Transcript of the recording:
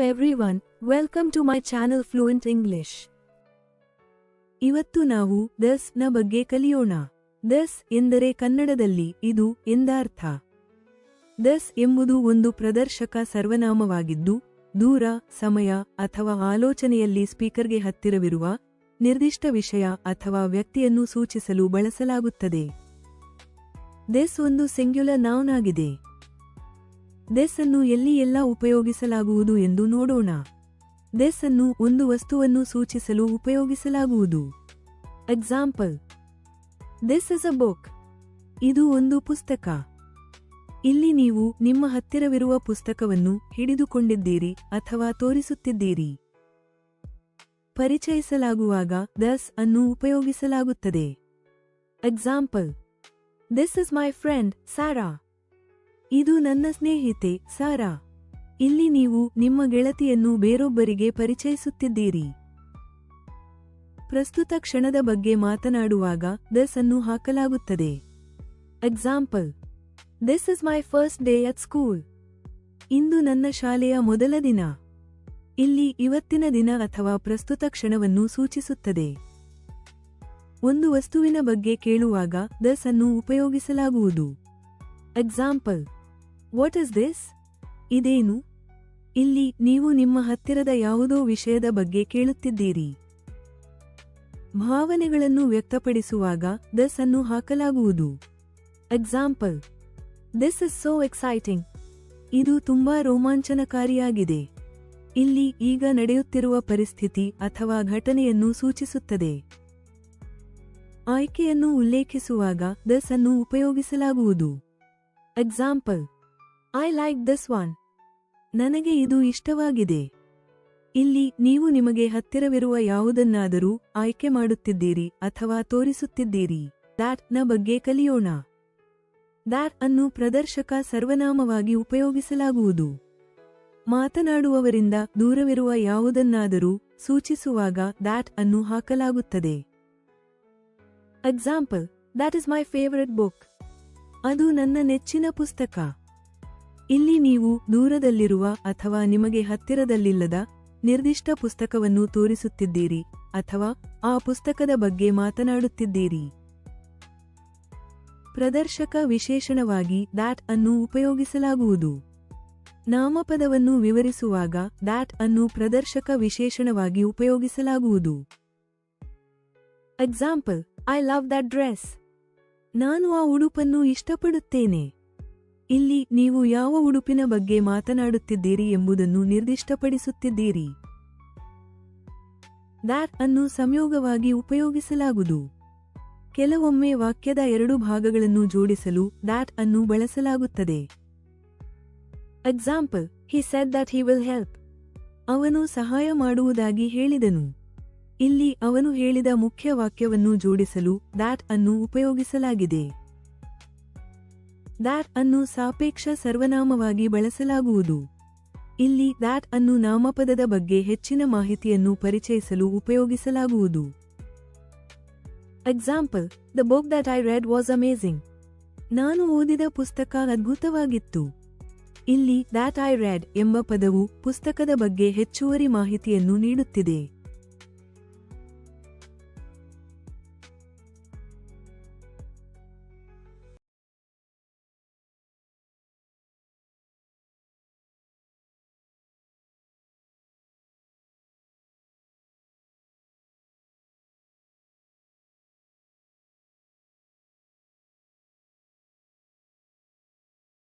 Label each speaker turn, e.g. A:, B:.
A: everyone, welcome to my channel Fluent English. ಇವತ್ತು ನಾವು this ನ ಬಗ್ಗೆ ಕಲಿಯೋಣ. this ಎಂದರೆ ಕನ್ನಡದಲ್ಲಿ ಇದು ಎಂದರ್ಥ. this ಎಂಬುದು ಒಂದು ಪ್ರದರ್ಶಕ ಸರ್ವನಾಮವಾಗಿದ್ದು, ದೂರ, ಸಮಯ ಅಥವಾ ಆಲೋಚನೆಯಲ್ಲಿ ಸ್ಪೀಕರ್ಗೆ ಹತ್ತಿರವಿರುವ ನಿರ್ದಿಷ್ಟ ವಿಷಯ ಅಥವಾ ವ್ಯಕ್ತಿಯನ್ನು ಸೂಚಿಸಲು ಬಳಸಲಾಗುತ್ತದೆ. this ಒಂದು ಸಿಂಗ್ಯುಲರ್ ನೌನ್ ಆಗಿದೆ. this ಅನ್ನು ಎಲ್ಲಿ ಎಲ್ಲ ಉಪಯೋಗಿಸಲಾಗುವುದು ಎಂದು ನೋಡೋಣ. this ಅನ್ನು ಒಂದು ವಸ್ತುವನ್ನು ಸೂಚಿಸಲು ಉಪಯೋಗಿಸಲಾಗುವುದು. Example: this is a book. ಇದು ಒಂದು ಪುಸ್ತಕ. ಇಲ್ಲಿ ನೀವು ನಿಮ್ಮ ಹತ್ತಿರವಿರುವ ಪುಸ್ತಕವನ್ನು ಹಿಡಿದುಕೊಂಡಿದ್ದೀರಿ ಅಥವಾ ತೋರಿಸುತ್ತಿದ್ದೀರಿ. ಪರಿಚಯಿಸಲಾಗುವಾಗ this ಅನ್ನು ಉಪಯೋಗಿಸಲಾಗುತ್ತದೆ. Example: this is my friend, Sarah. ಇದು ನನ್ನ ಸ್ನೇಹಿತೆ ಸಾರಾ. ಇಲ್ಲಿ ನೀವು ನಿಮ್ಮ ಗೆಳತಿಯನ್ನು ಬೇರೊಬ್ಬರಿಗೆ ಪರಿಚಯಿಸುತ್ತಿದ್ದೀರಿ. ಪ್ರಸ್ತುತ ಕ್ಷಣದ ಬಗ್ಗೆ ಮಾತನಾಡುವಾಗ this ಅನ್ನು ಹಾಕಲಾಗುತ್ತದೆ. Example: this is my first day at school. ಇಂದು ನನ್ನ ಶಾಲೆಯ ಮೊದಲ ದಿನ. ಇಲ್ಲಿ ಇವತ್ತಿನ ದಿನ ಅಥವಾ ಪ್ರಸ್ತುತ ಕ್ಷಣವನ್ನು ಸೂಚಿಸುತ್ತದೆ. ಒಂದು ವಸ್ತುವಿನ ಬಗ್ಗೆ ಕೇಳುವಾಗ this ಅನ್ನು ಉಪಯೋಗಿಸಲಾಗುವುದು. Example: what is this? ಇದೇನು? ಇಲ್ಲಿ ನೀವು ನಿಮ್ಮ ಹತ್ತಿರದ ಯಾವುದೋ ವಿಷಯದ ಬಗ್ಗೆ ಕೇಳುತ್ತಿದ್ದೀರಿ. ಭಾವನೆಗಳನ್ನು ವ್ಯಕ್ತಪಡಿಸುವಾಗ this ಅನ್ನು ಹಾಕಲಾಗುವುದು. Example: this is so exciting. ಇದು ತುಂಬಾ ರೋಮಾಂಚನಕಾರಿಯಾಗಿದೆ. ಇಲ್ಲಿ ಈಗ ನಡೆಯುತ್ತಿರುವ ಪರಿಸ್ಥಿತಿ ಅಥವಾ ಘಟನೆಯನ್ನು ಸೂಚಿಸುತ್ತದೆ. ಆಯ್ಕೆಯನ್ನು ಉಲ್ಲೇಖಿಸುವಾಗ this ಅನ್ನು ಉಪಯೋಗಿಸಲಾಗುವುದು. Example: I like this one. ನನಗೆ ಇದು ಇಷ್ಟವಾಗಿದೆ. ಇಲ್ಲಿ ನೀವು ನಿಮಗೆ ಹತ್ತಿರವಿರುವ ಯಾವುದನ್ನಾದರೂ ಆಯ್ಕೆ ಮಾಡುತ್ತಿದ್ದೀರಿ ಅಥವಾ ತೋರಿಸುತ್ತಿದ್ದೀರಿ. that ನ ಬಗ್ಗೆ ಕಲಿಯೋಣ. that ಅನ್ನು ಪ್ರದರ್ಶಕ ಸರ್ವನಾಮವಾಗಿ ಉಪಯೋಗಿಸಲಾಗುವುದು. ಮಾತನಾಡುವವರಿಂದ ದೂರವಿರುವ ಯಾವುದನ್ನಾದರೂ ಸೂಚಿಸುವಾಗ that ಅನ್ನು ಹಾಕಲಾಗುತ್ತದೆ. Example: that is my favorite book. ಅದು ನನ್ನ ನೆಚ್ಚಿನ ಪುಸ್ತಕ. ಇಲ್ಲಿ ನೀವು ದೂರದಲ್ಲಿರುವ ಅಥವಾ ನಿಮಗೆ ಹತ್ತಿರದಲ್ಲಿಲ್ಲದ ನಿರ್ದಿಷ್ಟ ಪುಸ್ತಕವನ್ನು ತೋರಿಸುತ್ತಿದ್ದೀರಿ ಅಥವಾ ಆ ಪುಸ್ತಕದ ಬಗ್ಗೆ ಮಾತನಾಡುತ್ತಿದ್ದೀರಿ. ಪ್ರದರ್ಶಕ ವಿಶೇಷಣವಾಗಿ that ಅನ್ನು ಉಪಯೋಗಿಸಲಾಗುವುದು. ನಾಮಪದವನ್ನು ವಿವರಿಸುವಾಗ that ಅನ್ನು ಪ್ರದರ್ಶಕ ವಿಶೇಷಣವಾಗಿ ಉಪಯೋಗಿಸಲಾಗುವುದು. Example: I love that dress. ನಾನು ಆ ಉಡುಪನ್ನು ಇಷ್ಟಪಡುತ್ತೇನೆ. ಇಲ್ಲಿ ನೀವು ಯಾವ ಉಡುಪಿನ ಬಗ್ಗೆ ಮಾತನಾಡುತ್ತಿದ್ದೀರಿ ಎಂಬುದನ್ನು ನಿರ್ದಿಷ್ಟಪಡಿಸುತ್ತಿದ್ದೀರಿ. that ಅನ್ನು ಸಂಯೋಗವಾಗಿ ಉಪಯೋಗಿಸಲಾಗುವುದು. ಕೆಲವೊಮ್ಮೆ ವಾಕ್ಯದ ಎರಡು ಭಾಗಗಳನ್ನು ಜೋಡಿಸಲು that ಅನ್ನು ಬಳಸಲಾಗುತ್ತದೆ. Example: he said that he will help. ಅವನು ಸಹಾಯ ಮಾಡುವುದಾಗಿ ಹೇಳಿದನು. ಇಲ್ಲಿ ಅವನು ಹೇಳಿದ ಮುಖ್ಯ ವಾಕ್ಯವನ್ನು ಜೋಡಿಸಲು that ಅನ್ನು ಉಪಯೋಗಿಸಲಾಗಿದೆ. that ಅನ್ನು ಸಾಪೇಕ್ಷ ಸರ್ವನಾಮವಾಗಿ ಬಳಸಲಾಗುವುದು. ಇಲ್ಲಿ that ಅನ್ನು ನಾಮಪದದ ಬಗ್ಗೆ ಹೆಚ್ಚಿನ ಮಾಹಿತಿಯನ್ನು ಪರಿಚಯಿಸಲು ಉಪಯೋಗಿಸಲಾಗುವುದು. Example: the book that I read was amazing. ನಾನು ಓದಿದ ಪುಸ್ತಕ ಅದ್ಭುತವಾಗಿತ್ತು. ಇಲ್ಲಿ that I read ಎಂಬ ಪದವು ಪುಸ್ತಕದ ಬಗ್ಗೆ ಹೆಚ್ಚುವರಿ ಮಾಹಿತಿಯನ್ನು ನೀಡುತ್ತಿದೆ.